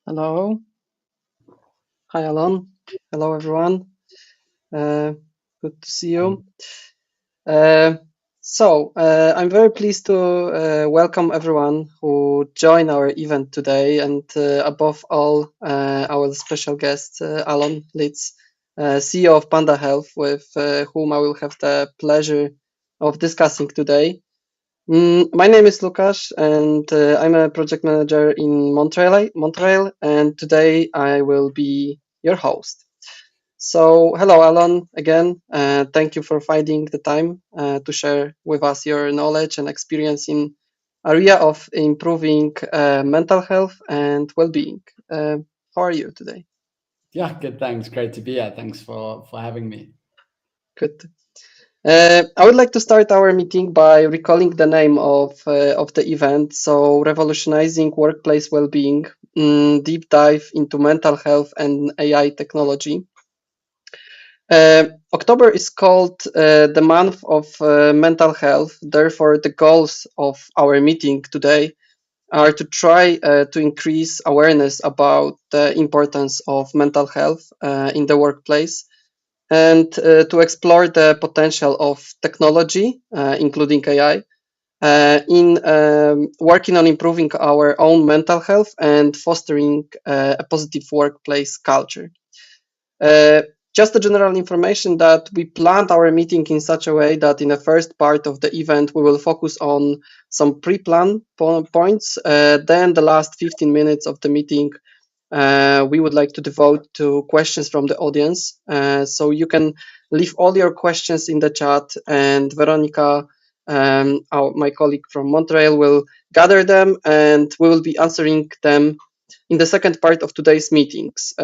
Hello. Hi, Alon. Hello, everyone. Uh, Good to see you. Uh, I'm very pleased to welcome everyone who joined our event today, and above all, our special guest, Alon Lits, CEO of Panda Health, with whom I will have the pleasure of discussing today. My name is Lukasz, and I'm a project manager in Montreal, and today I will be your host. So, hello, Alon, again. Thank you for finding the time to share with us your knowledge and experience in area of improving mental health and well-being. How are you today? Yeah, good. Thanks. Great to be here. Thanks for having me. Good. I would like to start our meeting by recalling the name of the event. So, Revolutionizing Workplace Well-being, deep dive into mental health and AI technology. October is called the month of mental health. Therefore, the goals of our meeting today are to try to increase awareness about the importance of mental health in the workplace and to explore the potential of technology, including AI, in working on improving our own mental health and fostering a positive workplace culture. Uh, just a general information that we planned our meeting in such a way that in the first part of the event we will focus on some pre-planned points. Then the last 15 minutes of the meeting we would like to devote to questions from the audience. So you can leave all your questions in the chat, and Veronica, my colleague from Montreal, will gather them, and we will be answering them in the second part of today's meetings.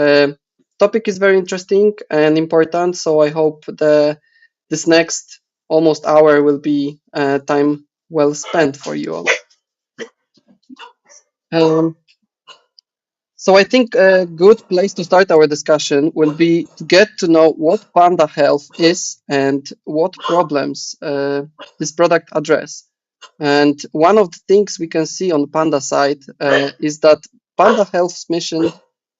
Topic is very interesting and important, so I hope this next almost hour will be time well spent for you all. Um, So I think a good place to start our discussion will be to get to know what Panda Health is and what problems this product address. And one of the things we can see on Panda side is that Panda Health's mission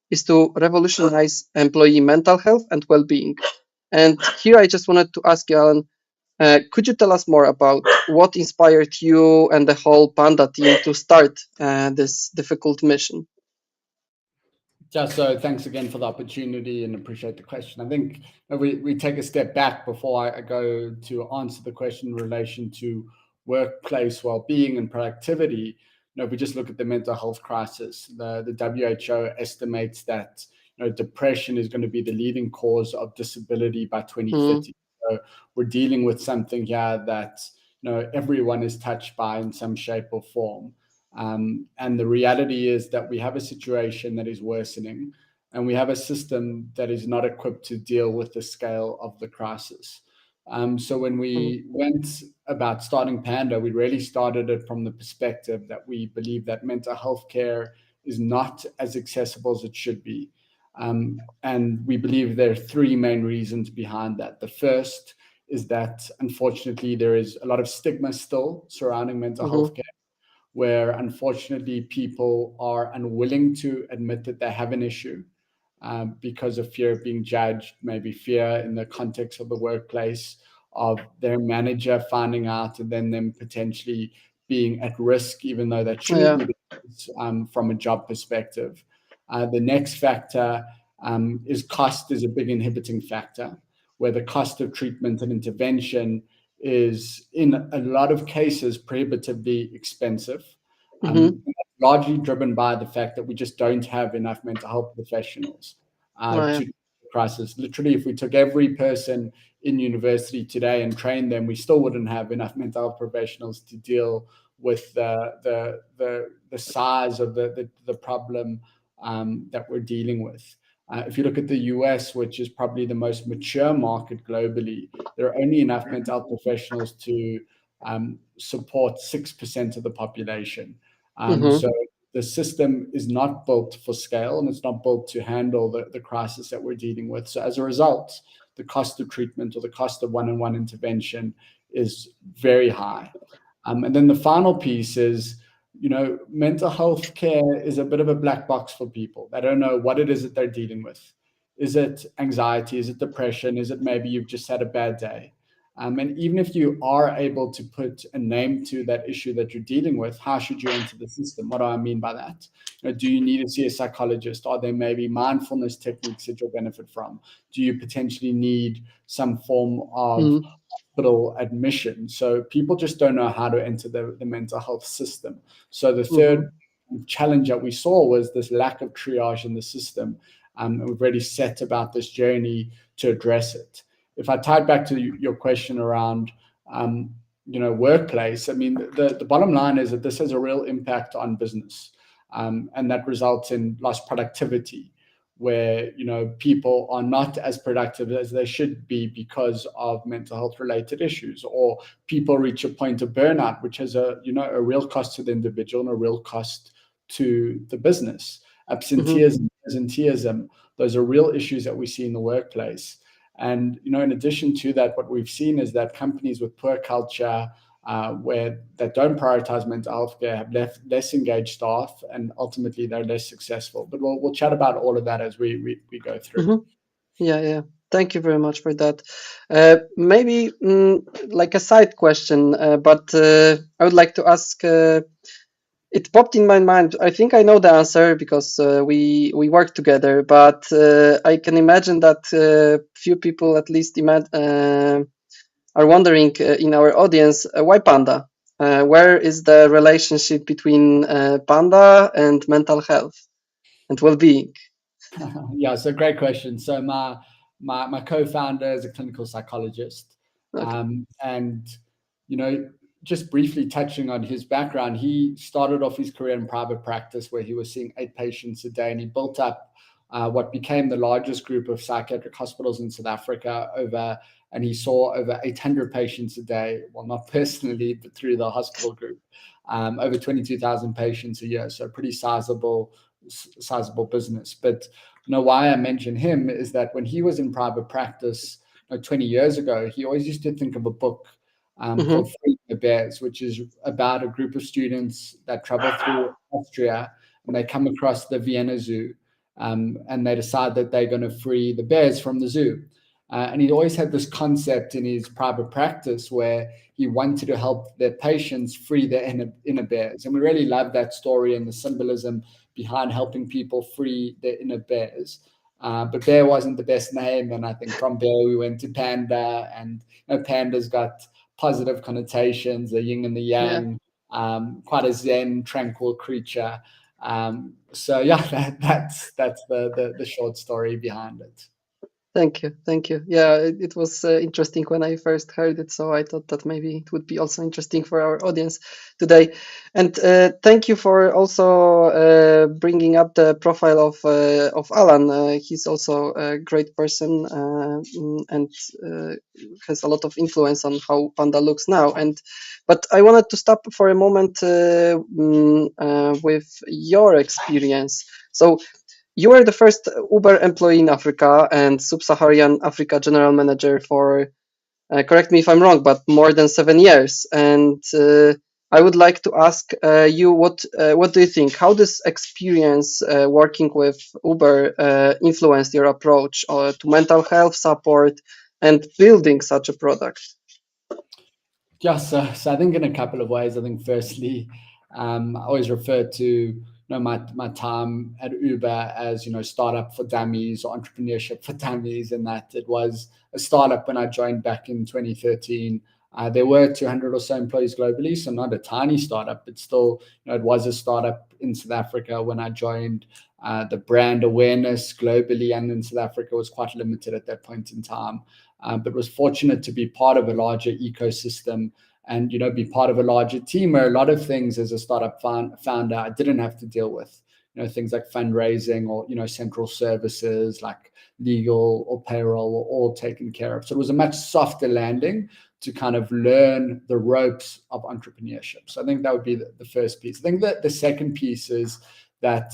is to revolutionize employee mental health and well-being. And here I just wanted to ask you, Alan, could you tell us more about what inspired you and the whole Panda team to start this difficult mission? Yeah, so thanks again for the opportunity and appreciate the question. I think we take a step back before I go to answer the question in relation to workplace well-being and productivity. If we just look at the mental health crisis, the WHO estimates that depression is going to be the leading cause of disability by 2030. So we're dealing with something here that everyone is touched by in some shape or form. And the reality is that we have a situation that is worsening, and we have a system that is not equipped to deal with the scale of the crisis. So when we went about starting Panda, we really started it from the perspective that we believe that mental health care is not as accessible as it should be. And we believe there are three main reasons behind that. The first is that, unfortunately, there is a lot of stigma still surrounding mental health care, where unfortunately people are unwilling to admit that they have an issue because of fear of being judged, maybe fear in the context of the workplace, of their manager finding out and then them potentially being at risk, even though that shouldn't be the case from a job perspective. The next factor is cost is a big inhibiting factor, where the cost of treatment and intervention is in a lot of cases prohibitively expensive, largely driven by the fact that we just don't have enough mental health professionals to deal with the crisis. Literally, if we took every person in university today and trained them, we still wouldn't have enough mental health professionals to deal with the size of the problem that we're dealing with. If you look at the US, which is probably the most mature market globally, there are only enough mental health professionals to support 6% of the population. So the system is not built for scale, and it's not built to handle the crisis that we're dealing with. So as a result, the cost of treatment or the cost of one-on-one intervention is very high. And then the final piece is mental health care is a bit of a black box for people. They don't know what it is that they're dealing with. Is it anxiety? Is it depression? Is it maybe you've just had a bad day? And even if you are able to put a name to that issue that you're dealing with, how should you enter the system? What do I mean by that? Do you need to see a psychologist? Are there maybe mindfulness techniques that you'll benefit from? Do you potentially need some form of hospital admission? So people just don't know how to enter the mental health system. So the third challenge that we saw was this lack of triage in the system. And we've already set about this journey to address it. If I tie it back to your question around, workplace, I mean, the bottom line is that this has a real impact on business, and that results in lost productivity, where people are not as productive as they should be because of mental health related issues, or people reach a point of burnout, which has a real cost to the individual and a real cost to the business. Absenteeism, presenteeism, those are real issues that we see in the workplace. And in addition to that, what we've seen is that companies with poor culture, that don't prioritize mental health care, have less engaged staff, and ultimately they're less successful. But we'll chat about all of that as we go through. Yeah. Thank you very much for that. Maybe like a side question, but I would like to ask. It popped in my mind. I think I know the answer because we work together. But I can imagine that few people, at least, are wondering in our audience why Panda. Where is the relationship between Panda and mental health and well-being? Yeah, so great question. So my co-founder is a clinical psychologist, Okay. and just briefly touching on his background, he started off his career in private practice where he was seeing 8 patients a day, and he built up what became the largest group of psychiatric hospitals in South Africa and he saw over 800 patients a day. Well, not personally, but through the hospital group, over 22,000 patients a year. So pretty sizable business. But why I mention him is that when he was in private practice 20 years ago, he always used to think of a book called Freeing the Bears, which is about a group of students that travel through Austria and they come across the Vienna Zoo, and they decide that they're going to free the bears from the zoo. And he always had this concept in his private practice where he wanted to help their patients free their inner bears. And we really love that story and the symbolism behind helping people free their inner bears. But bear wasn't the best name. And I think from bear, we went to panda, and panda's got positive connotations, the yin and the yang, quite a zen, tranquil creature. So yeah, that's the short story behind it. Thank you. Yeah, it was interesting when I first heard it, so I thought that maybe it would be also interesting for our audience today. And thank you for also bringing up the profile of Alan. He's also a great person and has a lot of influence on how Panda looks now. But I wanted to stop for a moment with your experience. So you were the first Uber employee in Africa and Sub-Saharan Africa general manager for, correct me if I'm wrong, but more than 7 years. And I would like to ask you, what do you think? How this experience working with Uber influenced your approach to mental health support and building such a product? Yeah, so I think in a couple of ways. I think firstly, I always refer to my time at Uber as startup for dummies or entrepreneurship for dummies, and that it was a startup when I joined back in 2013. There were 200 or so employees globally, so not a tiny startup, but still, it was a startup in South Africa when I joined. The brand awareness globally and in South Africa was quite limited at that point in time, but was fortunate to be part of a larger ecosystem and be part of a larger team where a lot of things as a startup founder I didn't have to deal with. Things like fundraising or central services like legal or payroll were all taken care of. So it was a much softer landing to kind of learn the ropes of entrepreneurship. So I think that would be the first piece. I think that the second piece is that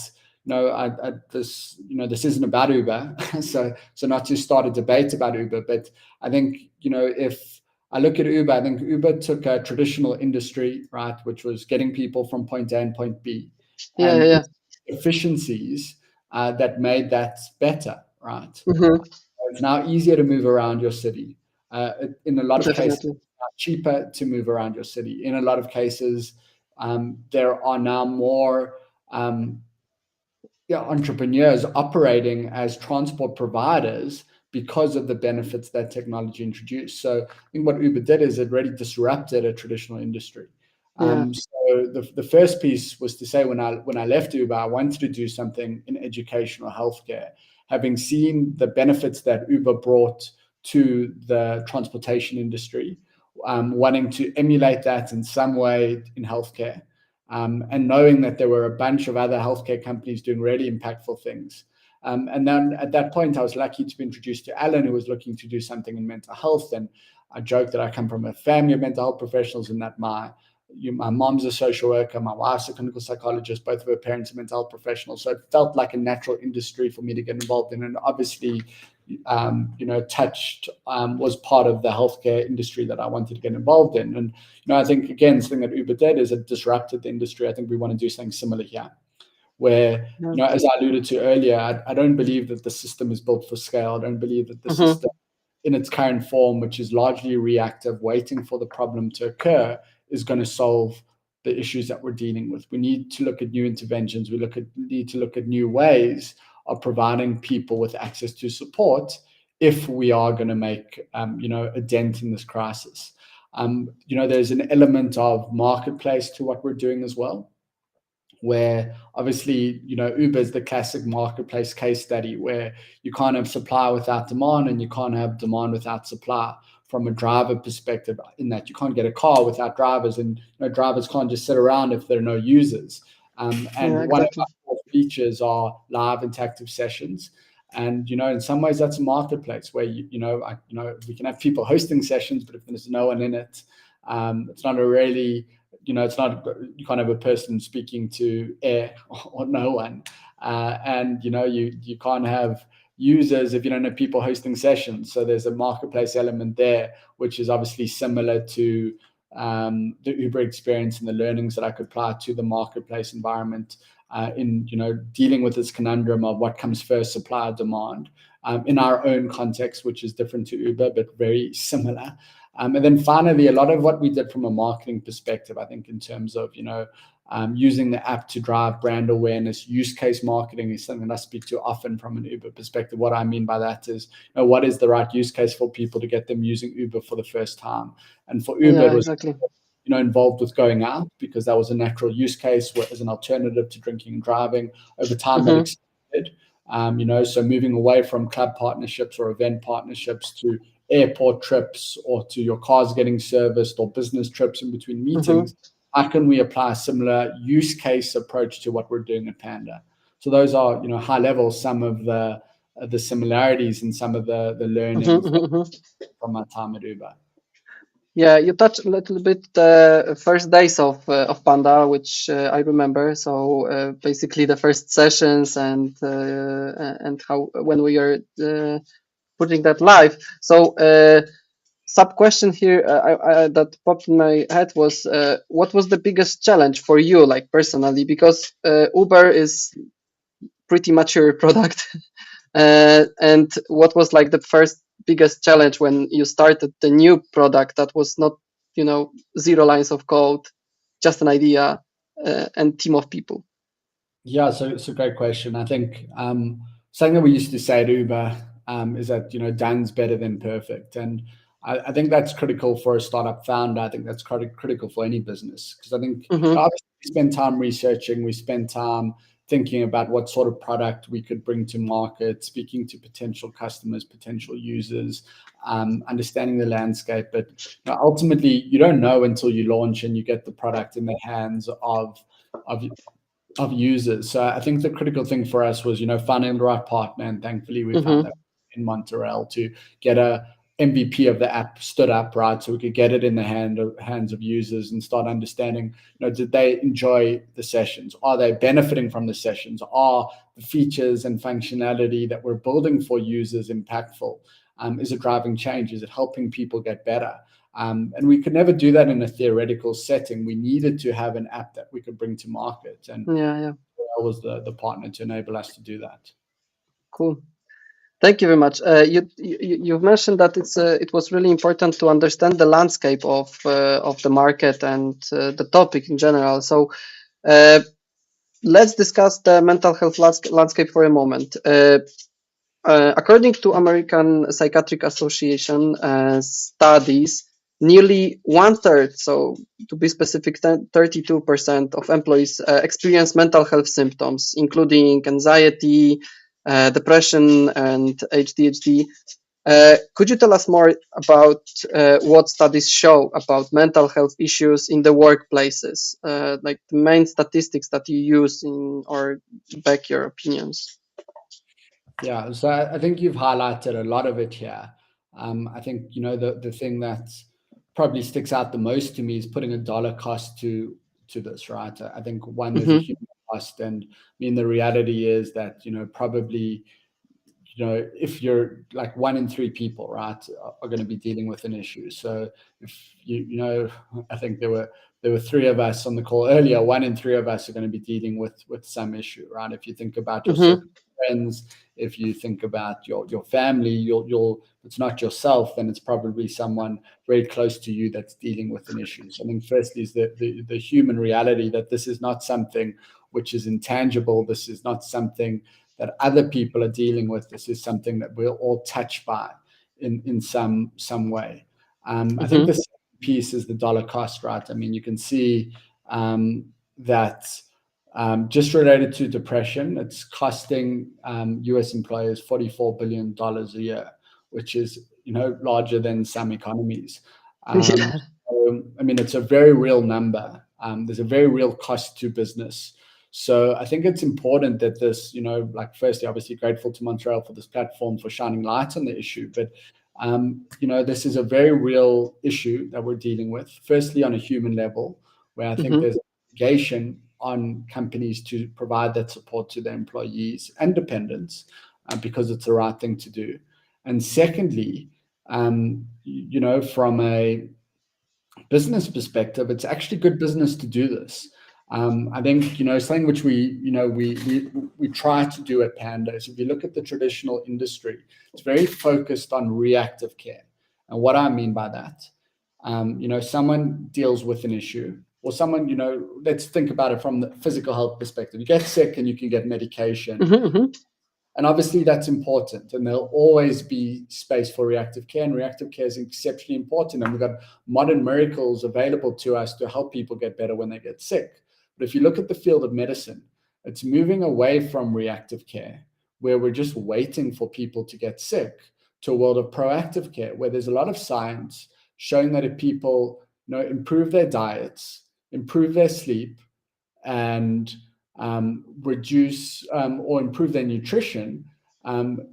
this isn't about Uber, so not to start a debate about Uber, but I think if I look at Uber. I think Uber took a traditional industry, right, which was getting people from point A and point B, Yeah, yeah, and yeah. efficiencies that made that better, right? Mm-hmm. It's now easier to move around your city. In a lot of cases, Definitely. it's cheaper to move around your city. In a lot of cases, there are now more entrepreneurs operating as transport providers because of the benefits that technology introduced. So I think what Uber did is it really disrupted a traditional industry. Yeah. So the first piece was to say when I left Uber, I wanted to do something in education or healthcare, having seen the benefits that Uber brought to the transportation industry, wanting to emulate that in some way in healthcare, and knowing that there were a bunch of other healthcare companies doing really impactful things. And then at that point, I was lucky to be introduced to Alon, who was looking to do something in mental health. And I joke that I come from a family of mental health professionals, and that my mom's a social worker, my wife's a clinical psychologist, both of her parents are mental health professionals. So it felt like a natural industry for me to get involved in. And obviously, touched was part of the healthcare industry that I wanted to get involved in. And I think again, something that Uber did is it disrupted the industry. I think we want to do something similar here, where Yeah. as I alluded to earlier, I don't believe that the system is built for scale. I don't believe that the Mm-hmm. system in its current form, which is largely reactive, waiting for the problem to occur, is going to solve the issues that we're dealing with. We need to look at new interventions. Need to look at new ways of providing people with access to support if we are going to make a dent in this crisis. There's an element of marketplace to what we're doing as well, where obviously, Uber is the classic marketplace case study where you can't have supply without demand and you can't have demand without supply from a driver perspective, in that you can't get a car without drivers, and drivers can't just sit around if there are no users. And Yeah, one of exactly. our core features are live interactive sessions. And in some ways that's a marketplace where we can have people hosting sessions, but if there's no one in it, it's not a really it's not, you can't have a person speaking to air or no one, and you can't have users if you don't have people hosting sessions. So there's a marketplace element there, which is obviously similar to the Uber experience and the learnings that I could apply to the marketplace environment, in dealing with this conundrum of what comes first, supply or demand, in our own context, which is different to Uber but very similar. And then finally, a lot of what we did from a marketing perspective, I think in terms of, using the app to drive brand awareness, use case marketing is something that I speak to often from an Uber perspective. What I mean by that is, what is the right use case for people to get them using Uber for the first time? And for Uber, it Yeah, was exactly. involved with going out because that was a natural use case as an alternative to drinking and driving. Over time, that Mm-hmm. expanded. So moving away from club partnerships or event partnerships to airport trips, or to your cars getting serviced, or business trips in between Mm-hmm. meetings. How can we apply a similar use case approach to what we're doing at Panda? So those are, high level, some of the similarities and some of the Mm-hmm. learnings Mm-hmm. from my time at Uber. Yeah, you touched a little bit the first days of Panda, which I remember. So basically the first sessions and how when we are putting that live. So sub question here that popped in my head was what was the biggest challenge for you, like personally, because Uber is pretty mature product. And what was like the first biggest challenge when you started the new product that was not, zero lines of code, just an idea and team of people? Yeah, so it's a great question. I think something that we used to say at Uber is that done's better than perfect, and I think that's critical for a startup founder. I think that's critical for any business, because I think Mm-hmm. obviously we spend time researching, we spend time thinking about what sort of product we could bring to market, speaking to potential customers, potential users, understanding the landscape. But ultimately, you don't know until you launch and you get the product in the hands of users. So I think the critical thing for us was, finding the right partner, and thankfully we found that Mm-hmm. in Montreal to get a MVP of the app stood up, right, so we could get it in the hands of users and start understanding, did they enjoy the sessions? Are they benefiting from the sessions? Are the features and functionality that we're building for users impactful? Is it driving change? Is it helping people get better? And we could never do that in a theoretical setting. We needed to have an app that we could bring to market, and Yeah. I was the partner to enable us to do that. Cool. Thank you very much. You've mentioned that it was really important to understand the landscape of the market and the topic in general. So let's discuss the mental health landscape for a moment. According to American Psychiatric Association studies, nearly one third, so to be specific, 32% of employees experience mental health symptoms, including anxiety, depression, and ADHD. Could you tell us more about what studies show about mental health issues in the workplaces, like the main statistics that you use in or back your opinions? Yeah, so I think you've highlighted a lot of it here. I think, the thing that probably sticks out the most to me is putting a dollar cost to this, right? I think one, there's a Mm-hmm. human cost, and I mean the reality is that probably if you're like 1 in 3 people, right, are going to be dealing with an issue. So if I think there were 3 of us on the call earlier. 1 in 3 of us are going to be dealing with some issue, right? If you think about your Mm-hmm. circle of friends, if you think about your family, you'll it's not yourself, then it's probably someone very close to you that's dealing with an issue. So I think firstly is the human reality that this is not something which is intangible. This is not something that other people are dealing with. This is something that we're all touched by in some way. I think Mm-hmm. the second piece is the dollar cost, right? I mean, you can see that just related to depression, it's costing US employers $44 billion a year, which is larger than some economies. Yeah. So, I mean, it's a very real number. There's a very real cost to business. So I think it's important that this, like firstly, obviously grateful to Montreal for this platform for shining light on the issue, but this is a very real issue that we're dealing with. Firstly, on a human level, where I think Mm-hmm. there's an obligation on companies to provide that support to their employees and dependents, because it's the right thing to do. And secondly, from a business perspective, it's actually good business to do this. I think something which we try to do at Panda is, if you look at the traditional industry, it's very focused on reactive care. And what I mean by that, someone deals with an issue, or someone, let's think about it from the physical health perspective. You get sick and you can get medication. Mm-hmm. And obviously that's important, and there'll always be space for reactive care, and reactive care is exceptionally important. And we've got modern miracles available to us to help people get better when they get sick. But if you look at the field of medicine, it's moving away from reactive care, where we're just waiting for people to get sick, to a world of proactive care, where there's a lot of science showing that if people improve their diets, improve their sleep, and reduce or improve their nutrition,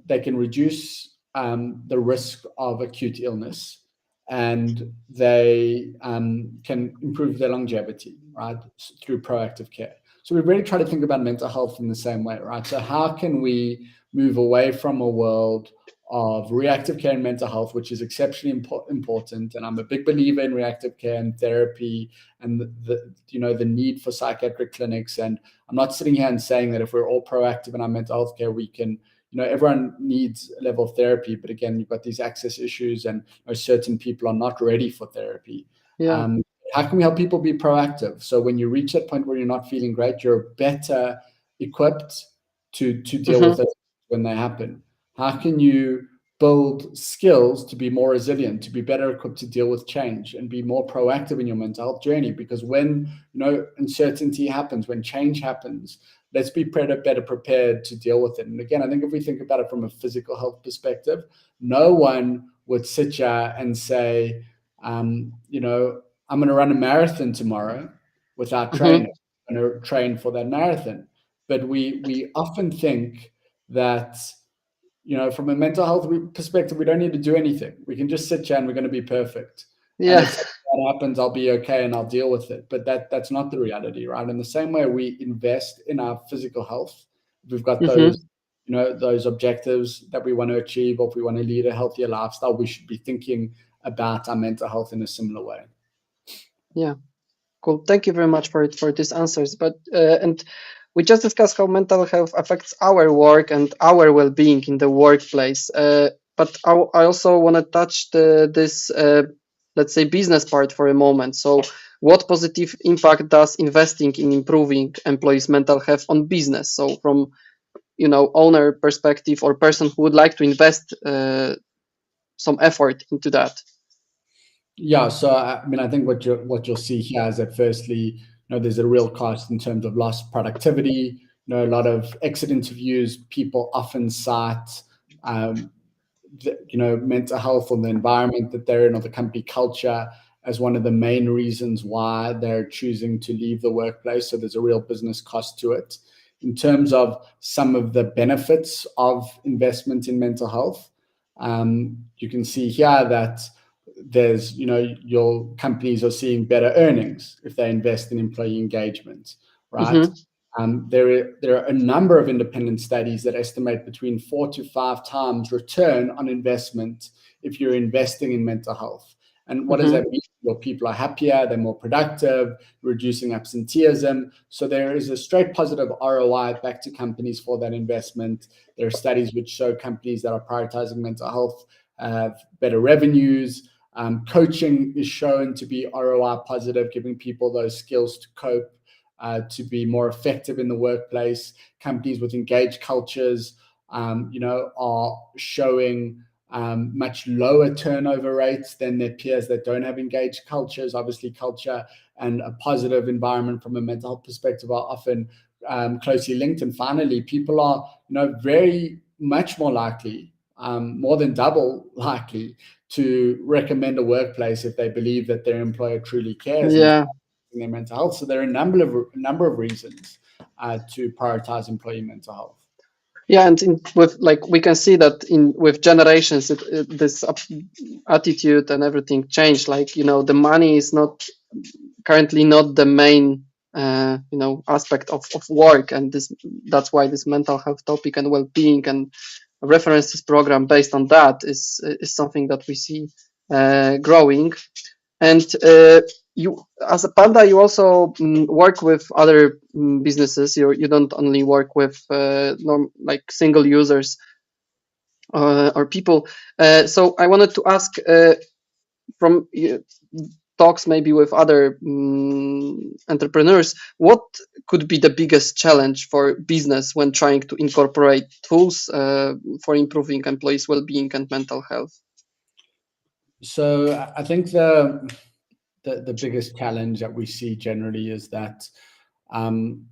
they can reduce the risk of acute illness, and they can improve their longevity, right, through proactive care. So we really try to think about mental health in the same way, right? So how can we move away from a world of reactive care and mental health, which is exceptionally important, and I'm a big believer in reactive care and therapy, and the need for psychiatric clinics. And I'm not sitting here and saying that if we're all proactive in our mental health care, we can, everyone needs a level of therapy, but again, you've got these access issues, and certain people are not ready for therapy. Yeah. How can we help people be proactive? So when you reach that point where you're not feeling great, you're better equipped to deal Mm-hmm. with it when they happen. How can you build skills to be more resilient, to be better equipped to deal with change, and be more proactive in your mental health journey? Because when uncertainty happens, when change happens, let's be better prepared to deal with it. And again, I think if we think about it from a physical health perspective, no one would sit here and say, I'm going to run a marathon tomorrow without Mm-hmm. training. I'm going to train for that marathon. But we often think that, from a mental health perspective, we don't need to do anything. We can just sit here and we're going to be perfect. And Yeah. if something happens, I'll be okay and I'll deal with it. But that's not the reality, right? In the same way we invest in our physical health, we've got Mm-hmm. those objectives that we want to achieve, or if we want to lead a healthier lifestyle, we should be thinking about our mental health in a similar way. Yeah. Cool. Thank you very much for these answers. But and we just discussed how mental health affects our work and our well-being in the workplace. But I also want to touch this, let's say, business part for a moment. So, what positive impact does investing in improving employees' mental health on business? So, from owner perspective or person who would like to invest some effort into that. Yeah, so I mean, I think what you'll see here is that firstly, there's a real cost in terms of lost productivity. A lot of exit interviews, people often cite, um, mental health or the environment that they're in or the company culture as one of the main reasons why they're choosing to leave the workplace. So there's a real business cost to it. In terms of some of the benefits of investment in mental health, you can see here that there's, your companies are seeing better earnings if they invest in employee engagement, right? Mm-hmm. There are a number of independent studies that estimate between 4 to 5 times return on investment if you're investing in mental health. And what does Mm-hmm. that mean? Your people are happier, they're more productive, reducing absenteeism. So there is a straight positive ROI back to companies for that investment. There are studies which show companies that are prioritizing mental health have better revenues. Coaching is shown to be ROI positive, giving people those skills to cope, to be more effective in the workplace. Companies with engaged cultures, are showing much lower turnover rates than their peers that don't have engaged cultures. Obviously, culture and a positive environment from a mental health perspective are often closely linked. And finally, people are, very much more likely, more than double likely, to recommend a workplace if they believe that their employer truly cares and is Yeah. their mental health. So there are a number of reasons to prioritize employee mental health. Yeah, and with like we can see that in with generations, this attitude and everything changed. Like the money is not currently not the main aspect of work, and that's why this mental health topic and well-being and references program based on that is something that we see growing. And you, as a Panda, you also work with other businesses. You don't only work with like single users or people. So I wanted to ask from talks maybe with other entrepreneurs, what could be the biggest challenge for business when trying to incorporate tools for improving employees' well-being and mental health? So I think the biggest challenge that we see generally is that, um,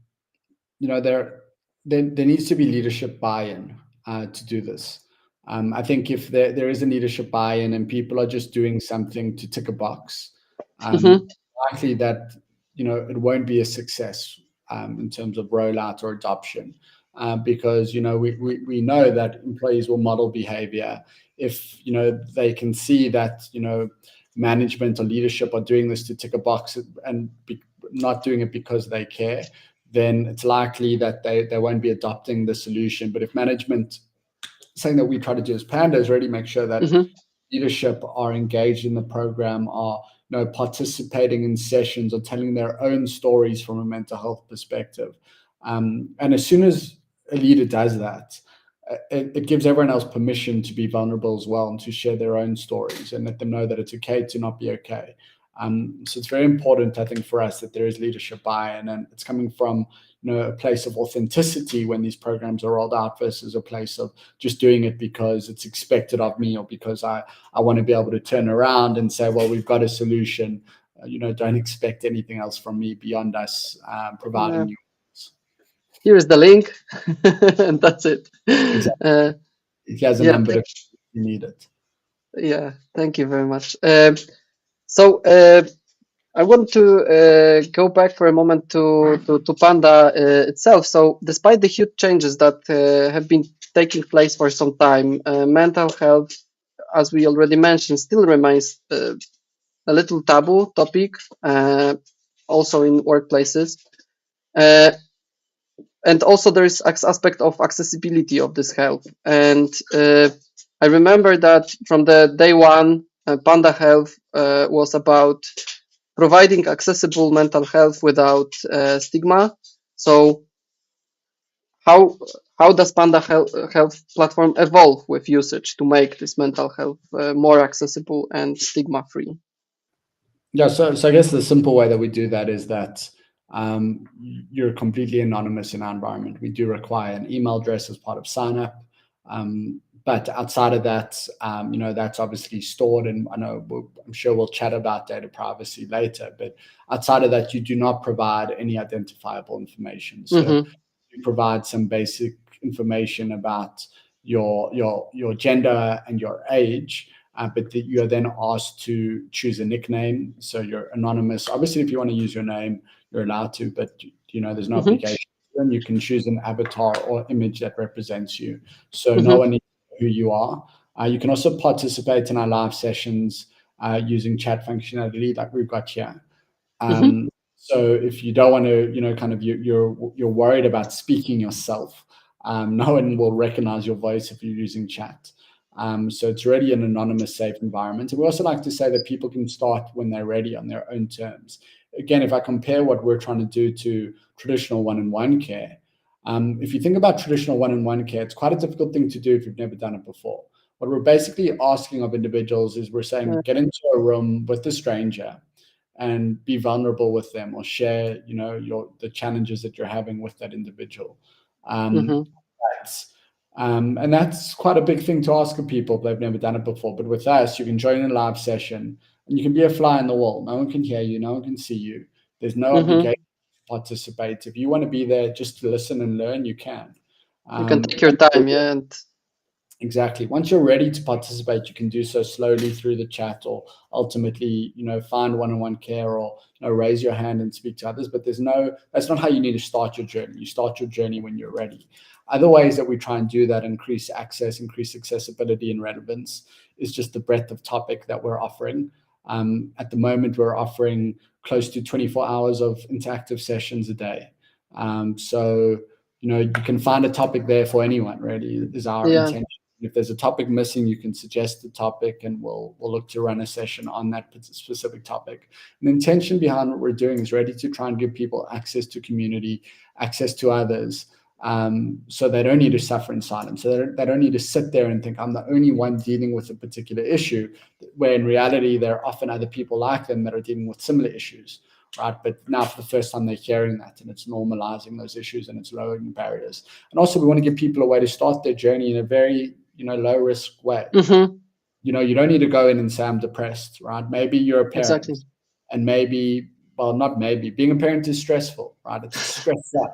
there needs to be leadership buy-in to do this. I think if there is a leadership buy-in and people are just doing something to tick a box, Mm-hmm. likely that it won't be a success in terms of rollout or adoption, because we know that employees will model behavior if they can see that management or leadership are doing this to tick a box and not doing it because they care. Then it's likely that they won't be adopting the solution. But if management, something that we try to do as Panda is really make sure that Mm-hmm. leadership are engaged in the program, are participating in sessions or telling their own stories from a mental health perspective. And as soon as a leader does that, it gives everyone else permission to be vulnerable as well and to share their own stories and let them know that it's okay to not be okay. So it's very important, I think, for us that there is leadership buy-in, and it's coming from a place of authenticity when these programs are rolled out versus a place of just doing it because it's expected of me or because I want to be able to turn around and say, well, we've got a solution. Don't expect anything else from me beyond us Yeah. providing you. Here is the link, and that's it. Exactly. Uh, It has a yeah, number if you need it. yeah. Thank you very much. So I want to go back for a moment to Panda itself. So, despite the huge changes that have been taking place for some time, mental health, as we already mentioned, still remains a little taboo topic, also in workplaces. Uh, and also there is aspect of accessibility of this health. And I remember that from the day one, Panda Health was about providing accessible mental health without stigma. So how how does Panda Health platform evolve with usage to make this mental health more accessible and stigma free? Yeah, so I guess the simple way that we do that is that you're completely anonymous in our environment. We do require an email address as part of sign up, but outside of that, that's obviously stored. And I'm sure we'll chat about data privacy later. But outside of that, you do not provide any identifiable information. So Mm-hmm. you provide some basic information about your gender and your age, but you're then asked to choose a nickname. So you're anonymous. Obviously, if you want to use your name, you're allowed to, but there's no Mm-hmm. obligation. And you can choose an avatar or image that represents you, so no Mm-hmm. one knows who you are. You can also participate in our live sessions using chat functionality like we've got here. Mm-hmm. So if you don't want to, kind of you're worried about speaking yourself, no one will recognize your voice if you're using chat. So it's really an anonymous, safe environment. And we also like to say that people can start when they're ready on their own terms. Again, if I compare what we're trying to do to traditional one-on-one care, if you think about traditional one-on-one care, it's quite a difficult thing to do if you've never done it before. What we're basically asking of individuals is we're saying, get into a room with a stranger and be vulnerable with them, or share the challenges that you're having with that individual. Mm-hmm. that's, and that's quite a big thing to ask of people if they've never done it before. But with us, you can join a live session and you can be a fly on the wall. No one can hear you, no one can see you. There's no Mm-hmm. obligation to participate. If you want to be there just to listen and learn, you can. You can take your time, yeah, and Exactly. Once you're ready to participate, you can do so slowly through the chat, or ultimately, find one-on-one care, or raise your hand and speak to others. But that's not how you need to start your journey. You start your journey when you're ready. Other ways that we try and do that, increase access, increase accessibility and relevance, is just the breadth of topic that we're offering. At the moment, we're offering close to 24 hours of interactive sessions a day. So you can find a topic there for anyone, really, is our yeah. intention. If there's a topic missing, you can suggest the topic, and we'll look to run a session on that specific topic. And the intention behind what we're doing is ready to try and give people access to community, access to others, so they don't need to suffer in silence. So they don't need to sit there and think, I'm the only one dealing with a particular issue, where in reality, there are often other people like them that are dealing with similar issues. Right. But now for the first time, they're hearing that, and it's normalizing those issues, and it's lowering barriers. And also, we want to give people a way to start their journey in a very, low risk way. Mm-hmm. You don't need to go in and say, I'm depressed, right? Maybe you're a parent, Exactly. and maybe, well, not maybe, being a parent is stressful, right? It's stressful,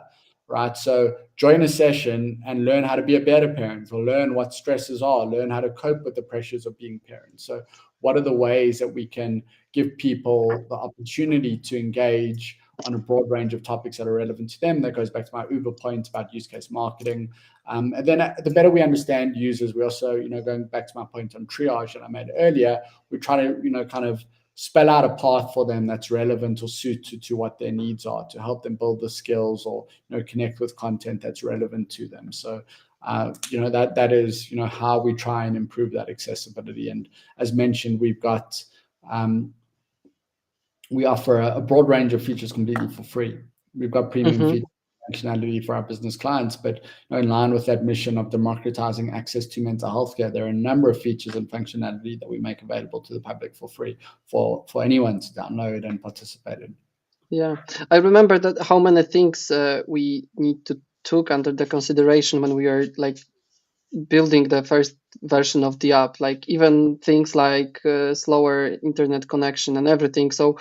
right? So join a session and learn how to be a better parent, or learn what stresses are, learn how to cope with the pressures of being parents. So what are the ways that we can give people the opportunity to engage on a broad range of topics that are relevant to them? That goes back to my Uber point about use case marketing. And then the better we understand users, we also, going back to my point on triage that I made earlier, we try to, kind of spell out a path for them that's relevant or suited to what their needs are, to help them build the skills, or connect with content that's relevant to them. So that is how we try and improve that accessibility. And as mentioned, we offer a broad range of features completely for free. We've got premium Mm-hmm. feature functionality for our business clients, but in line with that mission of democratizing access to mental health care, there are a number of features and functionality that we make available to the public for free for anyone to download and participate in. Yeah, I remember that how many things we need to took under the consideration when we are like building the first version of the app, like even things like slower internet connection and everything. So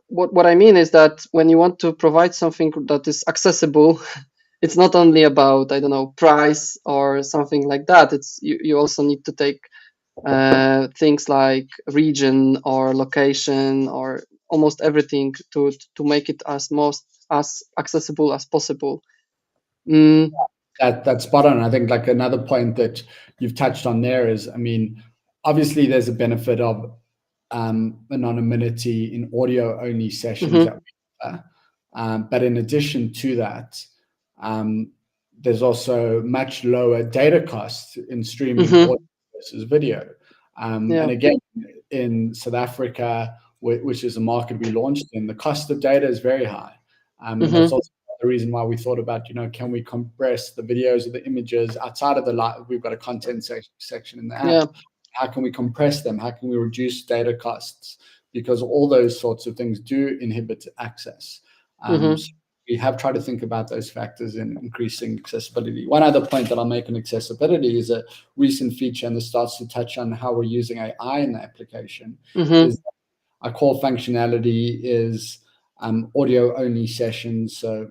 what I mean is that when you want to provide something that is accessible, it's not only about, I don't know, price or something like that. It's you also need to take things like region or location or almost everything to make it as accessible as possible. Mm, That's spot on. I think like another point that you've touched on there is, I mean, obviously there's a benefit of anonymity in audio only sessions that mm-hmm. we offer. But in addition to that, there's also much lower data costs in streaming Mm-hmm. audio versus video. And again, in South Africa, which is a market we launched in, the cost of data is very high. And that's also the reason why we thought about, can we compress the videos or the images outside of the live? We've got a content section in the app. How can we compress them? How can we reduce data costs? Because all those sorts of things do inhibit access. So we have tried to think about those factors in increasing accessibility. One other point that I'll make on accessibility is a recent feature, and this starts to touch on how we're using AI in the application, is our core functionality is audio-only sessions. So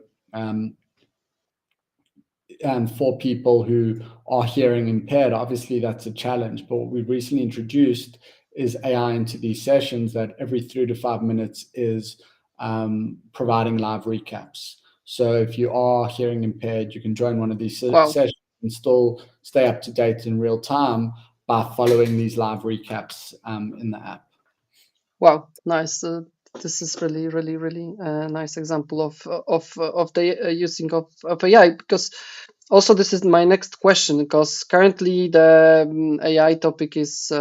for people who are hearing impaired, obviously that's a challenge. But what we've recently introduced is AI into these sessions that every 3 to 5 minutes is providing live recaps. So if you are hearing impaired, you can join one of these sessions and still stay up to date in real time by following these live recaps in the app. Wow, nice. This is really, really, really nice example of the using of AI, because also this is my next question, because currently the AI topic is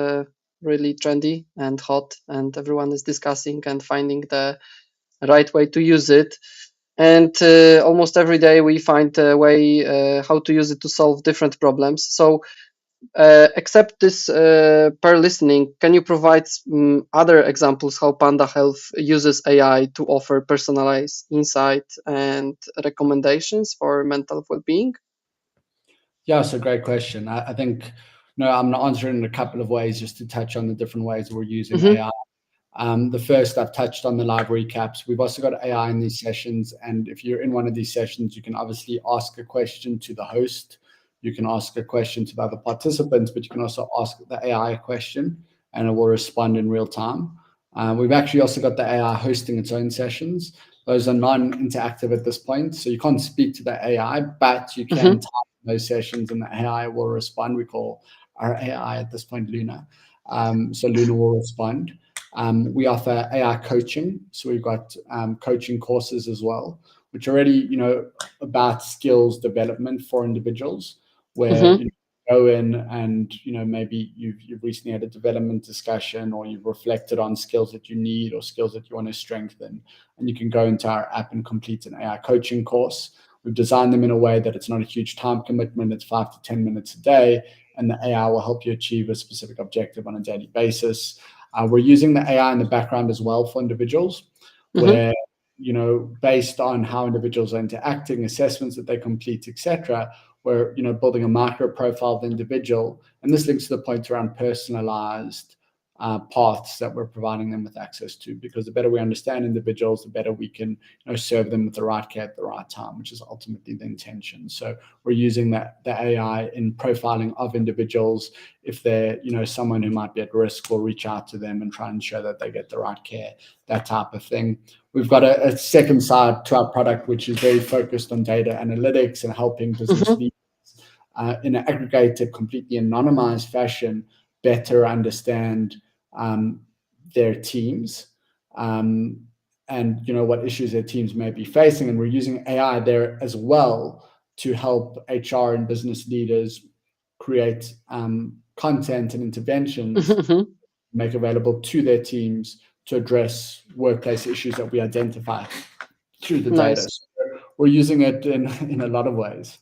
really trendy and hot, and everyone is discussing and finding the right way to use it. And almost every day we find a way how to use it to solve different problems. So except this per listening, can you provide other examples how Panda Health uses AI to offer personalized insight and recommendations for mental well-being? Yeah, it's a great question. I think, I'm going to answer it in a couple of ways just to touch on the different ways we're using AI. The first, I've touched on the live recaps. We've also got AI in these sessions. And if you're in one of these sessions, you can obviously ask a question to the host. You can ask a question to the other participants, but you can also ask the AI a question and it will respond in real time. We've actually also got the AI hosting its own sessions. Those are non-interactive at this point. So you can't speak to the AI, but you can type in those sessions and the AI will respond. We call our AI at this point Luna. So Luna will respond. We offer AI coaching. So we've got coaching courses as well, which are already, about skills development for individuals, where you go in and, maybe you've recently had a development discussion or you've reflected on skills that you need or skills that you want to strengthen. And you can go into our app and complete an AI coaching course. We've designed them in a way that it's not a huge time commitment. It's 5 to 10 minutes a day, and the AI will help you achieve a specific objective on a daily basis. We're using the AI in the background as well for individuals, where, based on how individuals are interacting, assessments that they complete, etc., we're, building a micro profile of the individual. And this links to the point around personalized paths that we're providing them with access to, because the better we understand individuals, the better we can serve them with the right care at the right time, which is ultimately the intention. So we're using the AI in profiling of individuals. If they're someone who might be at risk, we'll reach out to them and try and ensure that they get the right care, that type of thing. We've got a second side to our product, which is very focused on data analytics and helping business leaders in an aggregated, completely anonymized fashion better understand their teams and what issues their teams may be facing. And we're using AI there as well to help HR and business leaders create content and interventions make available to their teams to address workplace issues that we identify through the data. So we're using it in a lot of ways.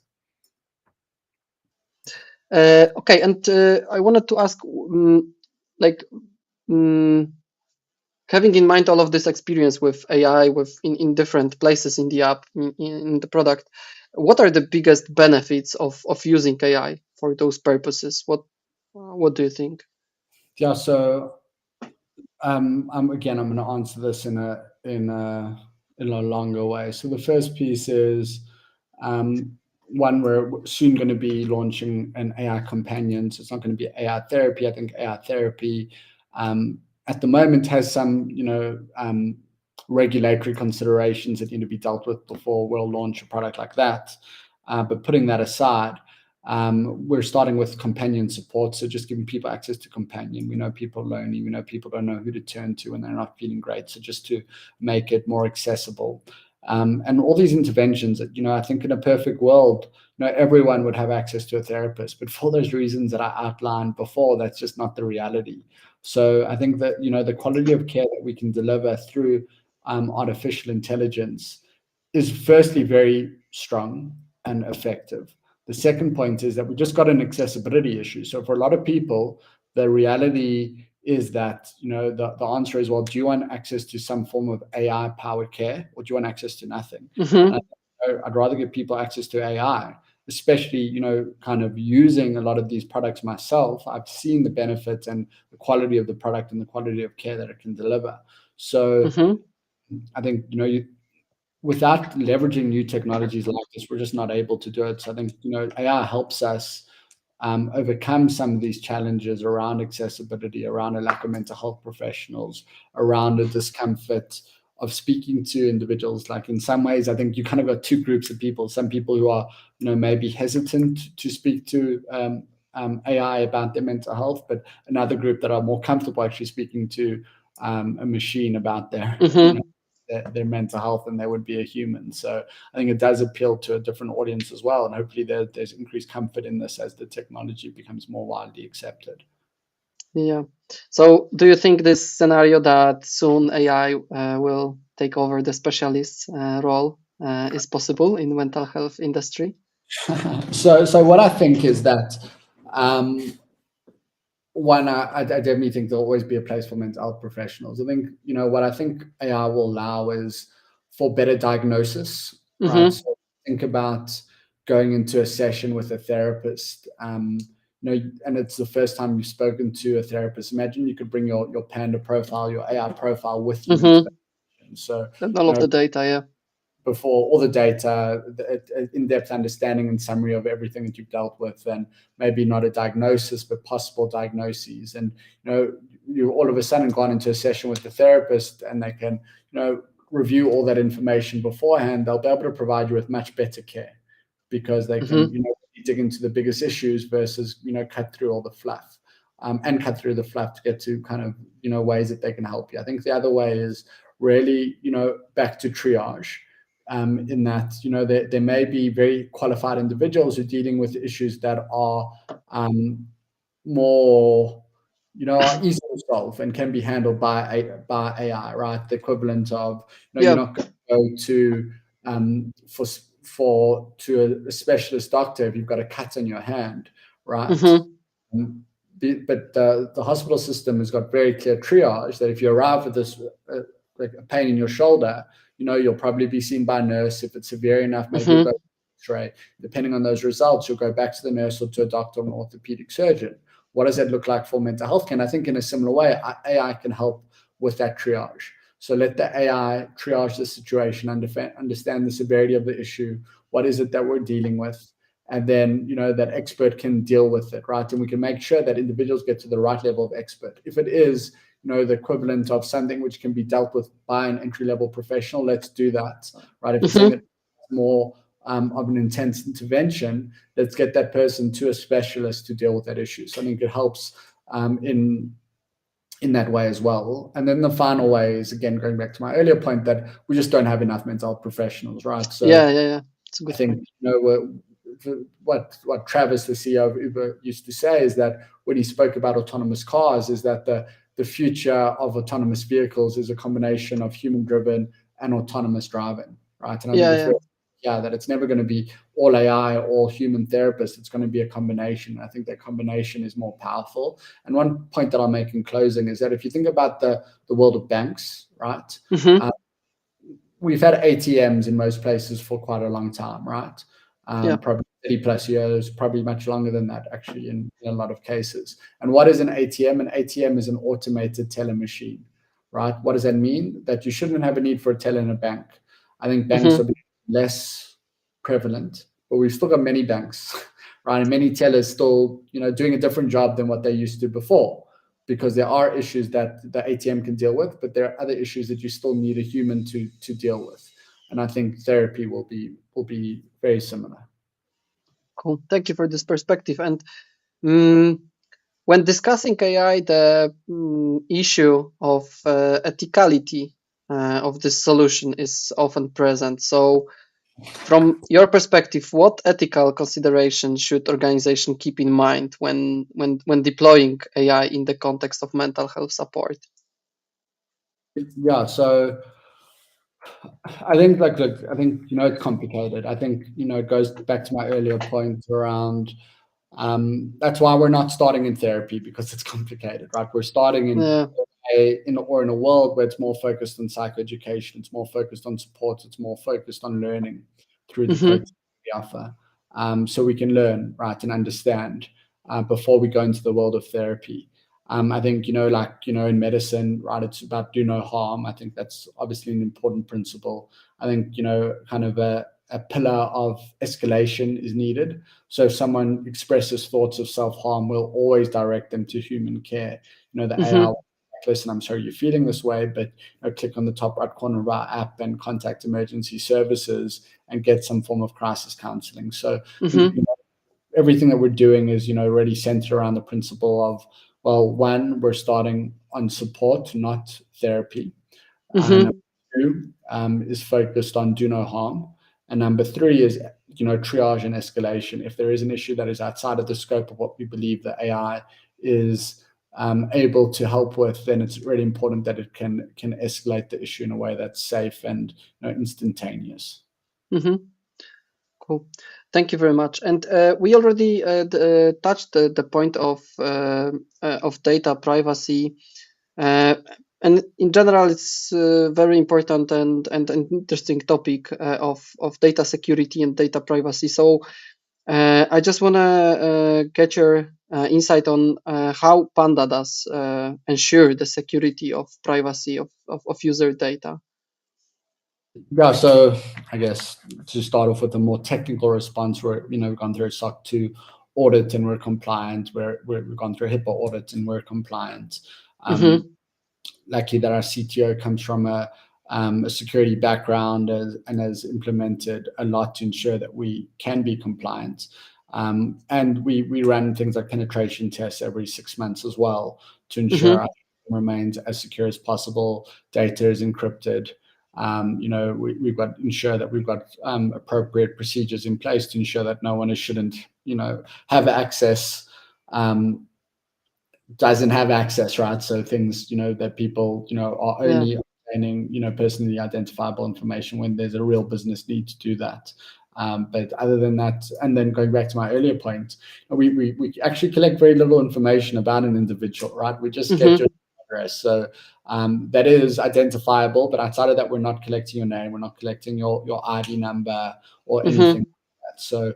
Okay, and I wanted to ask, having in mind all of this experience with AI in different places in the app, in the product, what are the biggest benefits of using AI for those purposes? What do you think? Yeah, so I'm going to answer this in a longer way. So the first piece is one, we're soon going to be launching an AI companion. So it's not going to be AI therapy. I think AI therapy at the moment has some regulatory considerations that need to be dealt with before we'll launch a product like that. But putting that aside, we're starting with companion support. So just giving people access to companion. We know people are lonely. We know people don't know who to turn to when they're not feeling great. So just to make it more accessible. and all these interventions that, I think in a perfect world, everyone would have access to a therapist, but for those reasons that I outlined before, that's just not the reality. So I think that, the quality of care that we can deliver through artificial intelligence is firstly very strong and effective. The second point is that we just got an accessibility issue. So for a lot of people, the reality is that, the answer is, well, do you want access to some form of AI powered care, or do you want access to nothing? Mm-hmm. I'd rather give people access to AI, especially, kind of using a lot of these products myself. I've seen the benefits and the quality of the product and the quality of care that it can deliver. So Mm-hmm. I think, without leveraging new technologies like this, we're just not able to do it. So I think, AI helps us overcome some of these challenges around accessibility, around a lack of mental health professionals, around the discomfort of speaking to individuals. Like in some ways, I think you kind of got two groups of people. Some people who are, maybe hesitant to speak to AI about their mental health, but another group that are more comfortable actually speaking to a machine about their, Mm-hmm. their mental health than they would be a human. So I think it does appeal to a different audience as well. And hopefully there's increased comfort in this as the technology becomes more widely accepted. Yeah. So do you think this scenario that soon AI will take over the specialist role is possible in mental health industry? So what I think is that one, I definitely think there'll always be a place for mental health professionals. I think, what I think AI will allow is for better diagnosis, right? Mm-hmm. So think about going into a session with a therapist, and it's the first time you've spoken to a therapist. Imagine you could bring your Panda profile, your AI profile with you into Mm-hmm. that session. So, And all you of know, the data, yeah. before all the data, in-depth understanding and summary of everything that you've dealt with, and maybe not a diagnosis, but possible diagnoses. And, you all of a sudden gone into a session with the therapist and they can, review all that information beforehand. They'll be able to provide you with much better care because they can, Mm-hmm. dig into the biggest issues versus, cut through all the fluff. And cut through the fluff to get to kind of, ways that they can help you. I think the other way is really, back to triage, in that, there may be very qualified individuals who are dealing with issues that are more, are easy to solve and can be handled by AI, right? The equivalent of, you're Yeah. not going to go to to a specialist doctor if you've got a cut on your hand, right? Mm-hmm. But the hospital system has got very clear triage that if you arrive with this like a pain in your shoulder, you'll probably be seen by a nurse. If it's severe enough, maybe you'll go Mm-hmm. to X-ray. Depending on those results, you'll go back to the nurse or to a doctor or an orthopedic surgeon. What does that look like for mental health care? And I think in a similar way, AI can help with that triage. So let the AI triage the situation, understand the severity of the issue. What is it that we're dealing with? And then, that expert can deal with it, right? And we can make sure that individuals get to the right level of expert. If it is, the equivalent of something which can be dealt with by an entry-level professional, let's do that, right? If it's something Mm-hmm. that's more of an intense intervention, let's get that person to a specialist to deal with that issue. So I think it helps in that way as well. And then the final way is, again, going back to my earlier point, that we just don't have enough mental health professionals, right? So Yeah. It's a I good think, point. what Travis, the CEO of Uber, used to say is that when he spoke about autonomous cars, is that the future of autonomous vehicles is a combination of human-driven and autonomous driving, right? And I think it's Yeah. very that it's never going to be all AI or all human therapists. It's going to be a combination. I think that combination is more powerful. And one point that I'll make in closing is that if you think about the world of banks, right? Mm-hmm. We've had ATMs in most places for quite a long time, right? Yeah. Probably 30 plus years, probably much longer than that, actually, in a lot of cases. And what is an ATM? An ATM is an automated teller machine, right? What does that mean? That you shouldn't have a need for a teller in a bank. I think banks are Mm-hmm. less prevalent, but we've still got many banks, right? And many tellers still, doing a different job than what they used to before, because there are issues that the ATM can deal with, but there are other issues that you still need a human to deal with. And I think therapy will be very similar. Cool. Thank you for this perspective. And mm, when discussing AI, the issue of ethicality of this solution is often present. So, from your perspective, what ethical considerations should organization keep in mind when deploying AI in the context of mental health support? Yeah, so I think look, I think it's complicated. I think it goes back to my earlier point around that's why we're not starting in therapy, because it's complicated, right? We're starting Yeah. in a world where it's more focused on psychoeducation, it's more focused on support, it's more focused on learning through the Mm-hmm. coaching we offer, so we can learn, right, and understand before we go into the world of therapy. I think in medicine, right, it's about do no harm. I think that's obviously an important principle. I think kind of a pillar of escalation is needed. So if someone expresses thoughts of self-harm, we'll always direct them to human care. The AI Mm-hmm. will say, listen, I'm sorry you're feeling this way, but click on the top right corner of our app and contact emergency services and get some form of crisis counseling. So I think Mm-hmm. everything that we're doing is already centered around the principle of, well, one, we're starting on support, not therapy. Number Mm-hmm. two is focused on do no harm. And number three is, triage and escalation. If there is an issue that is outside of the scope of what we believe the AI is able to help with, then it's really important that it can escalate the issue in a way that's safe and instantaneous. Mm-hmm. Cool. Thank you very much. And we already touched the point of data privacy. And in general, it's a very important and an interesting topic of data security and data privacy. So I just want to get your insight on how Panda does ensure the security of privacy of user data. Yeah, so I guess to start off with a more technical response, we've gone through a SOC 2 audit and we're compliant. We've gone through a HIPAA audit and we're compliant. Mm-hmm. Lucky that our CTO comes from a security background and has implemented a lot to ensure that we can be compliant. And we run things like penetration tests every 6 months as well to ensure Mm-hmm. our system remains as secure as possible. Data is encrypted. We've got to ensure that we've got appropriate procedures in place to ensure that no one shouldn't, have access, doesn't have access, right? So things, that people, are Yeah. only obtaining, personally identifiable information when there's a real business need to do that. But other than that, and then going back to my earlier point, we actually collect very little information about an individual, right? We just get Mm-hmm. your address. So that is identifiable, but outside of that, we're not collecting your name, we're not collecting your ID number or anything Mm-hmm. like that. So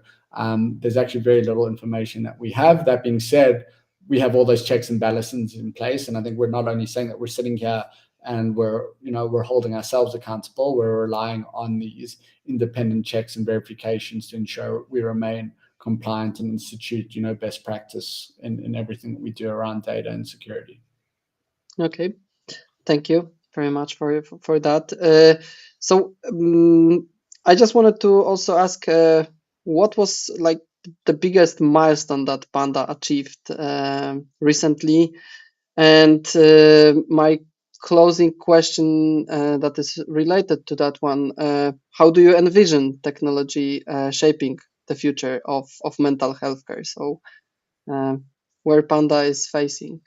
there's actually very little information that we have. That being said, we have all those checks and balances in place. And I think we're not only saying that we're sitting here and we're holding ourselves accountable, we're relying on these independent checks and verifications to ensure we remain compliant and institute, best practice in everything that we do around data and security. Okay. Thank you very much for that. So I just wanted to also ask, what was like the biggest milestone that Panda achieved recently, and my closing question that is related to that one: how do you envision technology shaping the future of mental health care? So where Panda is facing.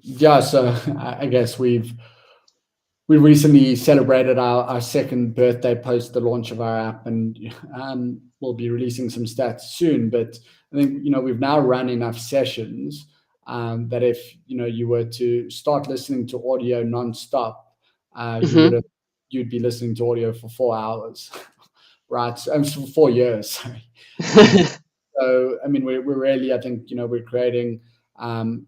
Yeah, so I guess we recently celebrated our second birthday post the launch of our app, and we'll be releasing some stats soon. But I think we've now run enough sessions that if you were to start listening to audio nonstop, Mm-hmm. you'd be listening to audio for 4 hours, right? For 4 years. Sorry. So I mean, we're really, I think we're creating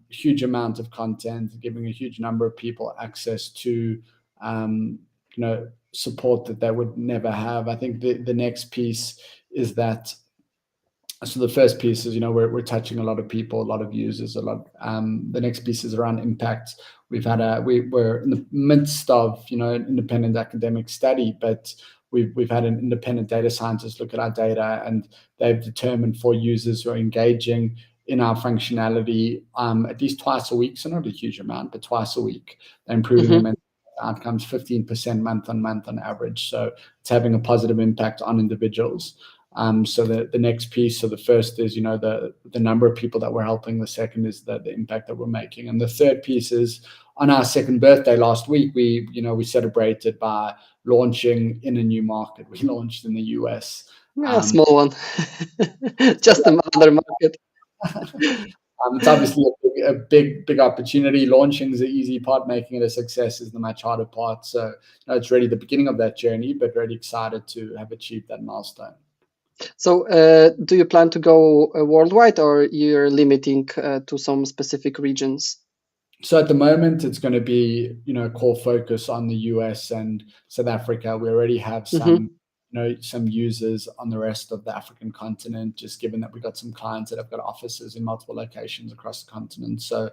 huge amount of content, giving a huge number of people access to support that they would never have. I think the next piece is that. So the first piece is, we're touching a lot of people, a lot of users, a lot. The next piece is around impact. We're in the midst of, an independent academic study, but we've had an independent data scientist look at our data, and they've determined for users who are engaging in our functionality at least twice a week, so not a huge amount, but twice a week, they're improving their Mm-hmm. mental outcomes 15% month on month on average. So it's having a positive impact on individuals. So the next piece, so the first is, the number of people that we're helping. The second is the impact that we're making. And the third piece is, on our second birthday last week, we celebrated by launching in a new market. We launched in the US. Yeah, small one. Just another market. It's obviously a big opportunity. Launching is the easy part. Making it a success is the much harder part. So it's really the beginning of that journey, but really excited to have achieved that milestone. So do you plan to go worldwide, or you're limiting to some specific regions? So at the moment, it's going to be, core focus on the US and South Africa. We already have some some users on the rest of the African continent, just given that we've got some clients that have got offices in multiple locations across the continent. So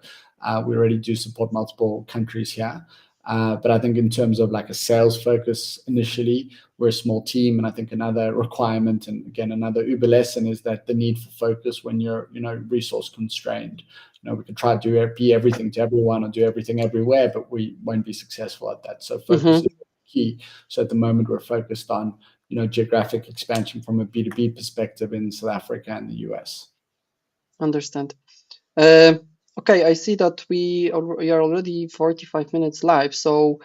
we already do support multiple countries here. But I think in terms of like a sales focus initially, we're a small team. And I think another requirement, and again, another Uber lesson, is that the need for focus when you're, resource constrained. We can try to be everything to everyone or do everything everywhere, but we won't be successful at that. So focus is key. So at the moment, we're focused on, geographic expansion from a B2B perspective in South Africa and the US. Understand. Okay, I see that we are already 45 minutes live. So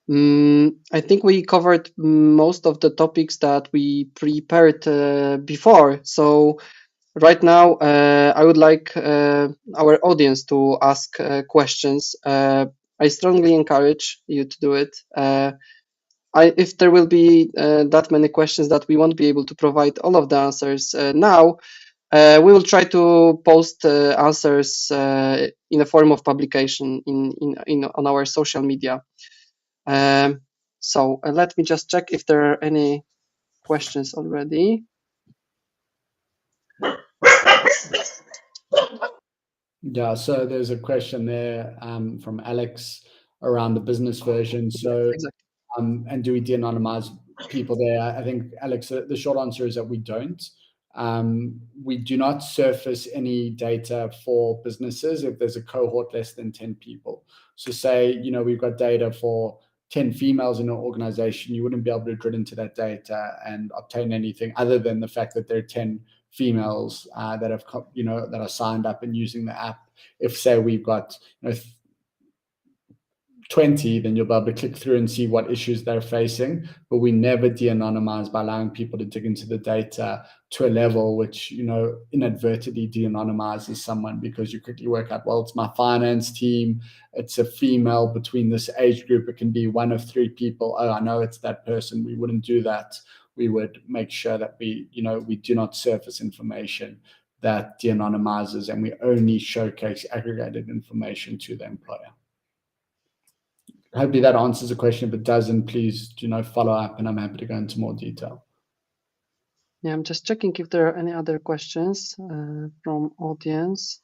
I think we covered most of the topics that we prepared before. So right now, I would like our audience to ask questions. I strongly encourage you to do it. If there will be that many questions that we won't be able to provide all of the answers now, we will try to post answers in a form of publication on our social media. So let me just check if there are any questions already. Yeah, so there's a question there from Alex around the business version. So, exactly. And do we de-anonymize people there? I think, Alex, the short answer is that we don't. We do not surface any data for businesses if there's a cohort less than 10 people. So say, we've got data for 10 females in an organization, you wouldn't be able to drill into that data and obtain anything other than the fact that there are 10 females that have, that are signed up and using the app. If say we've got 20, then you'll be able to click through and see what issues they're facing. But we never de-anonymize by allowing people to dig into the data to a level which, inadvertently de-anonymizes someone, because you quickly work out, well, it's my finance team, it's a female between this age group, it can be one of 3 people. Oh, I know it's that person. We wouldn't do that. We would make sure that we do not surface information that de-anonymizes, and we only showcase aggregated information to the employer. Hopefully that answers the question. If it doesn't, please, follow up, and I'm happy to go into more detail. Yeah, I'm just checking if there are any other questions from audience.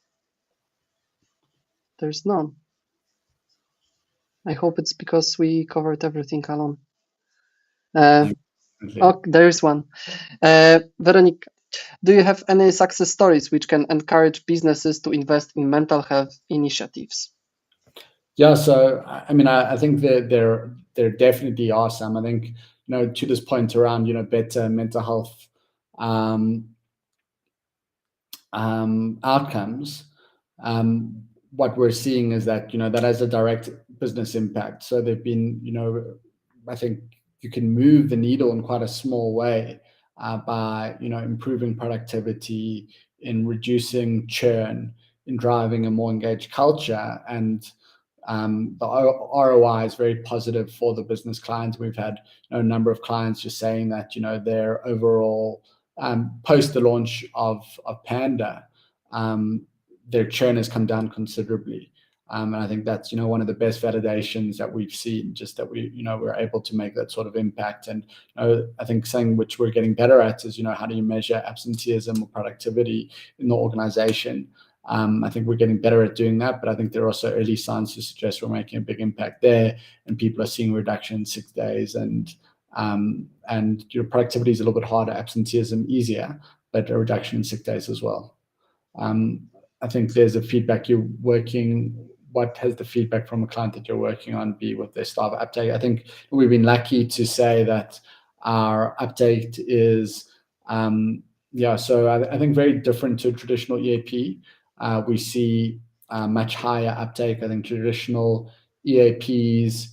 There's none. I hope it's because we covered everything, Alon. Oh, there is one. Veronica, do you have any success stories which can encourage businesses to invest in mental health initiatives? Yeah, so I mean, I think that there definitely are some. I think, to this point around, better mental health outcomes. What we're seeing is that, that has a direct business impact. So there've been, I think you can move the needle in quite a small way by, improving productivity, in reducing churn, in driving a more engaged culture. And the ROI is very positive for the business clients. We've had a number of clients just saying that, their overall, post the launch of Panda, their churn has come down considerably. And I think that's, one of the best validations that we've seen, just that we're able to make that sort of impact. And I think something which we're getting better at is, how do you measure absenteeism or productivity in the organization? I think we're getting better at doing that, but I think there are also early signs to suggest we're making a big impact there, and people are seeing a reduction in 6 days, and your productivity is a little bit harder, absenteeism easier, but a reduction in 6 days as well. I think there's a feedback you're working what has the feedback from a client that you're working on be with their staff uptake? I think we've been lucky to say that our uptake is, so I think very different to traditional EAP. We see much higher uptake. I think traditional EAPs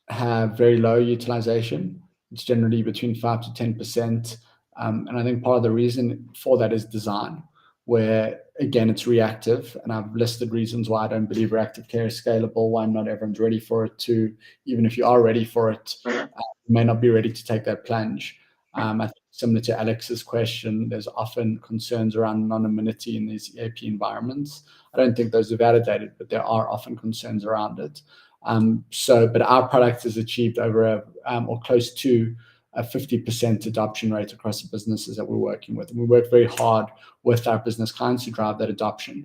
have very low utilization. It's generally between 5 to 10%. And I think part of the reason for that is design, where again, it's reactive. And I've listed reasons why I don't believe reactive care is scalable, why not everyone's ready for it too. Even if you are ready for it, you may not be ready to take that plunge. I think similar to Alex's question, there's often concerns around anonymity in these EAP environments. I don't think those are validated, but there are often concerns around it. But our product has achieved over or close to a 50% adoption rate across the businesses that we're working with. And we work very hard with our business clients to drive that adoption.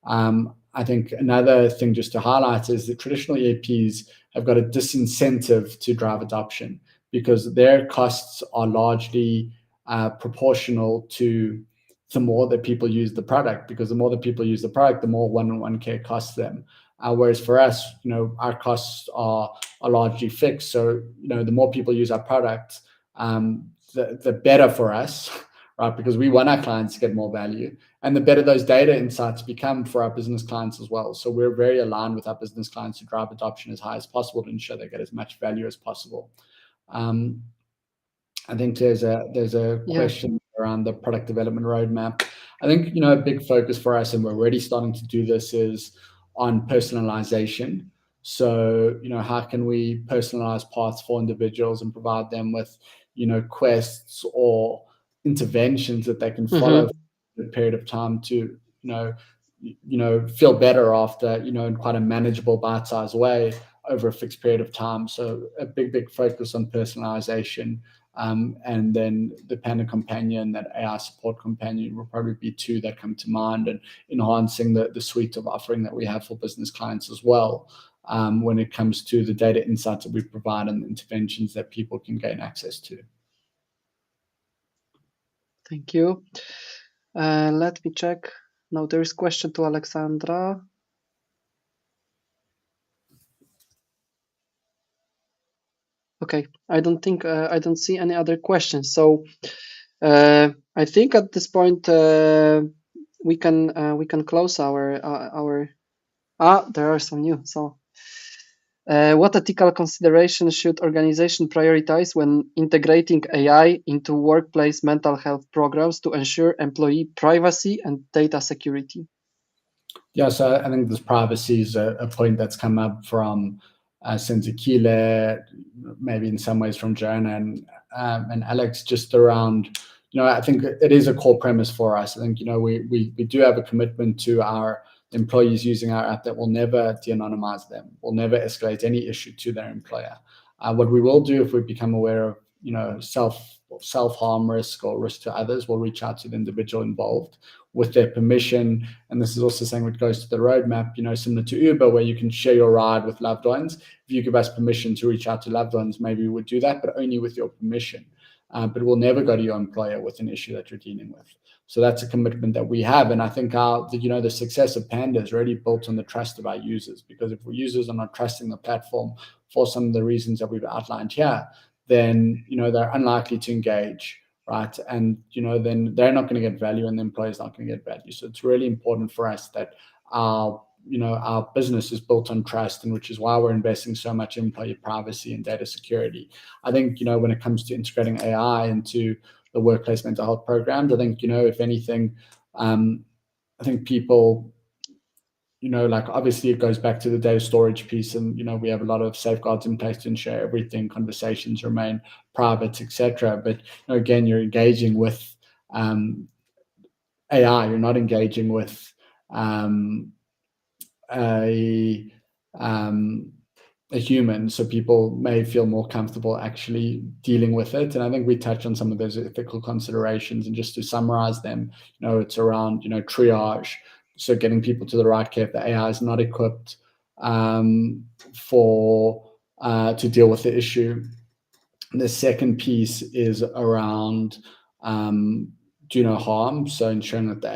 I think another thing just to highlight is that traditional EAPs have got a disincentive to drive adoption because their costs are largely proportional to the more that people use the product, because the more that people use the product, the more one-on-one care costs them. Whereas for us, our costs are largely fixed. So, the more people use our product, the better for us, right? Because we want our clients to get more value, and the better those data insights become for our business clients as well. So we're very aligned with our business clients to drive adoption as high as possible to ensure they get as much value as possible. I think there's a question around the product development roadmap. I think, a big focus for us, and we're already starting to do this, is on personalization. So, how can we personalize paths for individuals and provide them with, quests or interventions that they can follow for a period of time to, feel better after, in quite a manageable bite-sized way over a fixed period of time. So a big focus on personalization. And then the Panda Companion, that AI support companion, will probably be two that come to mind, and enhancing the suite of offering that we have for business clients as well, when it comes to the data insights that we provide and the interventions that people can gain access to. Thank you. Let me check. Now there is a question to Alexandra. Okay, I don't see any other questions. So I think at this point we can close our. There are some new. So what ethical considerations should organization prioritize when integrating AI into workplace mental health programs to ensure employee privacy and data security? Yeah, so I think this privacy is a point that's come up from Senzakile, maybe in some ways from Joanna and Alex, just around, I think it is a core premise for us. I think, we do have a commitment to our employees using our app that will never de-anonymize them, will never escalate any issue to their employer. What we will do if we become aware of, self-harm risk or risk to others, we'll reach out to the individual involved with their permission. And this is also something that goes to the roadmap, similar to Uber, where you can share your ride with loved ones. If you give us permission to reach out to loved ones, maybe we would do that, but only with your permission. But we'll never go to your employer with an issue that you're dealing with. So that's a commitment that we have. And I think the success of Panda is really built on the trust of our users, because if our users are not trusting the platform for some of the reasons that we've outlined here, then, they're unlikely to engage, right? And, then they're not going to get value and the employer's not going to get value. So it's really important for us that our business is built on trust, and which is why we're investing so much in employee privacy and data security. I think, when it comes to integrating AI into the workplace mental health programs, I think, if anything, I think people, obviously it goes back to the data storage piece, and, we have a lot of safeguards in place to ensure everything, conversations remain private, etc. But, again, you're engaging with AI, you're not engaging with a human, so people may feel more comfortable actually dealing with it. And I think we touch on some of those ethical considerations, and just to summarize them, it's around, triage, so getting people to the right care if the AI is not equipped to deal with the issue. The second piece is around do no harm, so ensuring that the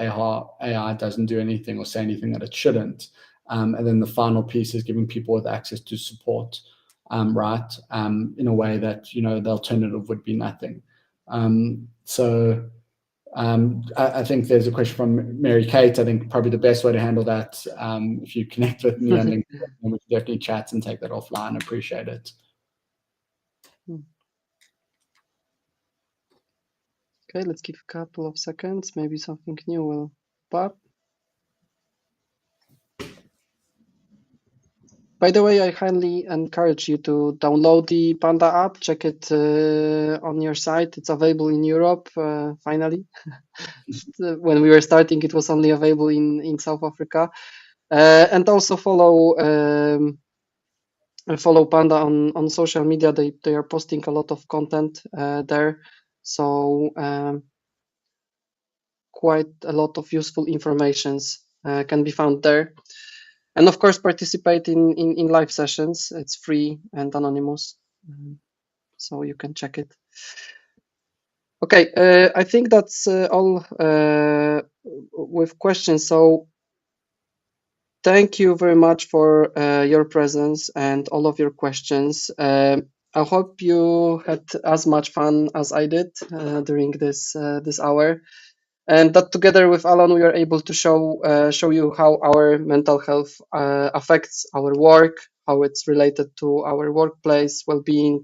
AI doesn't do anything or say anything that it shouldn't. And then the final piece is giving people with access to support, right, in a way that, the alternative would be nothing. I think there's a question from Mary Kate. I think probably the best way to handle that, if you connect with me on LinkedIn, we can definitely chat and take that offline. I appreciate it. Okay, let's give a couple of seconds. Maybe something new will pop up. By the way, I highly encourage you to download the Panda app, check it on your site. It's available in Europe, finally. When we were starting, it was only available in South Africa. And also follow Panda on social media. They are posting a lot of content there. So quite a lot of useful informations can be found there. And of course, participate in live sessions. It's free and anonymous, so you can check it. Okay, I think that's all with questions. So thank you very much for your presence and all of your questions. I hope you had as much fun as I did during this hour. And that together with Alon, we are able to show you how our mental health affects our work, how it's related to our workplace well-being.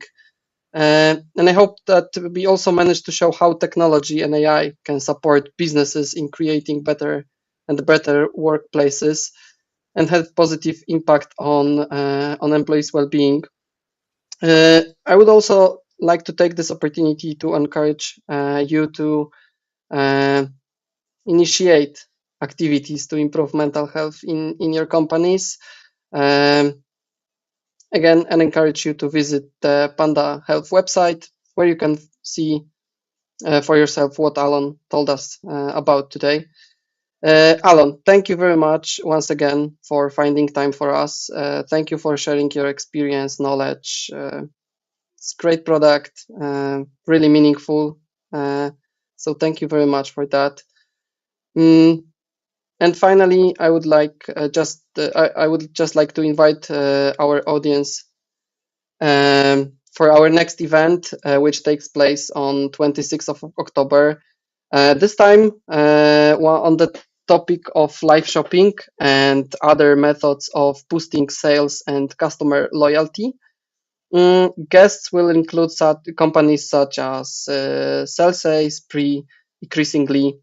And I hope that we also managed to show how technology and AI can support businesses in creating better workplaces and have positive impact on employees' well-being. I would also like to take this opportunity to encourage you to initiate activities to improve mental health in your companies. Again, and encourage you to visit the Panda Health website, where you can see for yourself what Alon told us about today. Alon, thank you very much once again for finding time for us. Thank you for sharing your experience, knowledge. It's a great product, really meaningful. So thank you very much for that. And finally, I would just like to invite our audience for our next event, which takes place on 26th of October. This time on the topic of live shopping and other methods of boosting sales and customer loyalty. Guests will include companies such as Celsius, Spree, increasingly.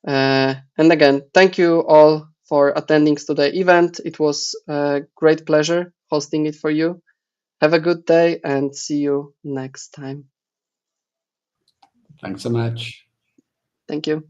And again, thank you all for attending today's event. It was a great pleasure hosting it for you. Have a good day and see you next time. Thanks so much. Thank you.